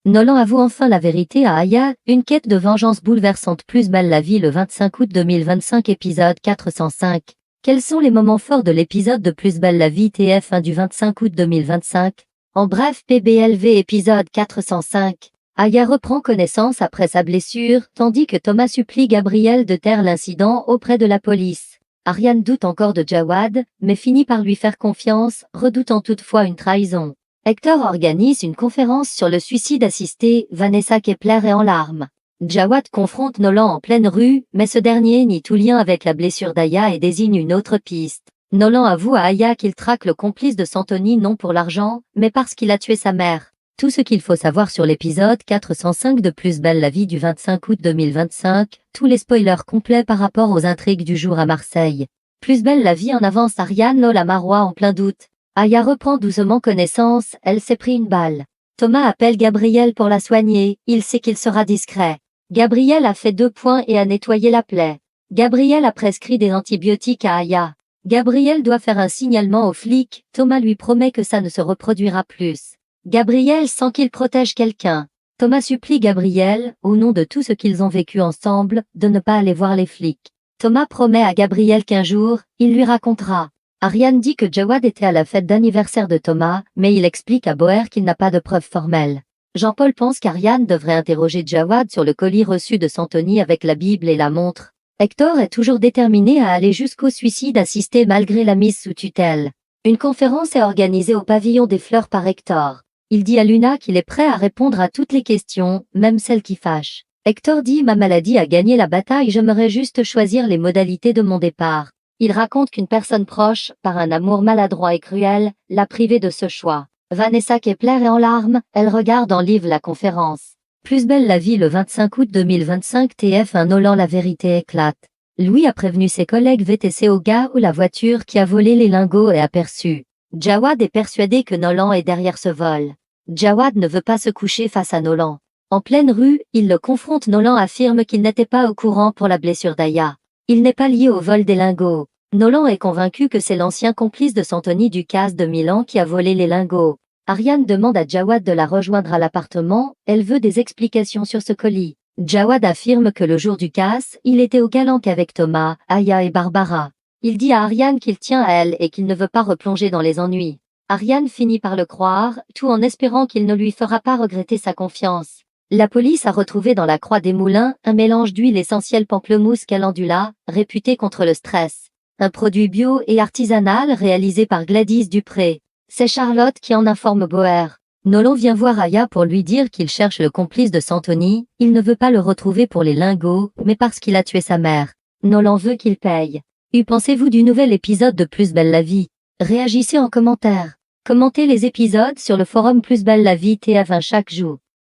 Nolan avoue enfin la vérité à Aya, une quête de vengeance bouleversante. Plus belle la vie le 25 août 2025 épisode 405. Quels sont les moments forts de l'épisode de Plus belle la vie TF1 du 25 août 2025? En bref, PBLV épisode 405. Aya reprend connaissance après sa blessure, tandis que Thomas supplie Gabriel de taire l'incident auprès de la police. Ariane doute encore de Jawad, mais finit par lui faire confiance, redoutant toutefois une trahison. Hector organise une conférence sur le suicide assisté, Vanessa Kepler est en larmes. Jawad confronte Nolan en pleine rue, mais ce dernier nie tout lien avec la blessure d'Aya et désigne une autre piste. Nolan avoue à Aya qu'il traque le complice de Santoni non pour l'argent, mais parce qu'il a tué sa mère. Tout ce qu'il faut savoir sur l'épisode 405 de Plus belle la vie du 25 août 2025, tous les spoilers complets par rapport aux intrigues du jour à Marseille. Plus belle la vie en avance Ariane Lola Marois en plein doute. Aya reprend doucement connaissance, elle s'est pris une balle. Thomas appelle Gabriel pour la soigner, il sait qu'il sera discret. Gabriel a fait 2 points et a nettoyé la plaie. Gabriel a prescrit des antibiotiques à Aya. Gabriel doit faire un signalement aux flics, Thomas lui promet que ça ne se reproduira plus. Gabriel sent qu'il protège quelqu'un. Thomas supplie Gabriel, au nom de tout ce qu'ils ont vécu ensemble, de ne pas aller voir les flics. Thomas promet à Gabriel qu'un jour, il lui racontera. Ariane dit que Jawad était à la fête d'anniversaire de Thomas, mais il explique à Boer qu'il n'a pas de preuves formelles. Jean-Paul pense qu'Ariane devrait interroger Jawad sur le colis reçu de Santoni avec la Bible et la montre. Hector est toujours déterminé à aller jusqu'au suicide assisté malgré la mise sous tutelle. Une conférence est organisée au pavillon des fleurs par Hector. Il dit à Luna qu'il est prêt à répondre à toutes les questions, même celles qui fâchent. Hector dit « Ma maladie a gagné la bataille, j'aimerais juste choisir les modalités de mon départ ». Il raconte qu'une personne proche, par un amour maladroit et cruel, l'a privé de ce choix. Vanessa Kepler est en larmes, elle regarde en live la conférence. Plus belle la vie le 25 août 2025 TF1 Nolan la vérité éclate. Louis a prévenu ses collègues VTC au gars où la voiture qui a volé les lingots est aperçue. Jawad est persuadé que Nolan est derrière ce vol. Jawad ne veut pas se coucher face à Nolan. En pleine rue, il le confronte. Nolan affirme qu'il n'était pas au courant pour la blessure d'Aya. Il n'est pas lié au vol des lingots. Nolan est convaincu que c'est l'ancien complice de Santoni Ducasse de Milan qui a volé les lingots. Ariane demande à Jawad de la rejoindre à l'appartement, elle veut des explications sur ce colis. Jawad affirme que le jour du casse, il était au Galanque avec Thomas, Aya et Barbara. Il dit à Ariane qu'il tient à elle et qu'il ne veut pas replonger dans les ennuis. Ariane finit par le croire, tout en espérant qu'il ne lui fera pas regretter sa confiance. La police a retrouvé dans la Croix des Moulins un mélange d'huile essentielle pamplemousse calendula, réputé contre le stress. Un produit bio et artisanal réalisé par Gladys Dupré. C'est Charlotte qui en informe Boer. Nolan vient voir Aya pour lui dire qu'il cherche le complice de Santoni, il ne veut pas le retrouver pour les lingots, mais parce qu'il a tué sa mère. Nolan veut qu'il paye. Que pensez-vous du nouvel épisode de Plus belle la vie? Réagissez en commentaire. Commentez les épisodes sur le forum Plus belle la vie TF1 chaque jour.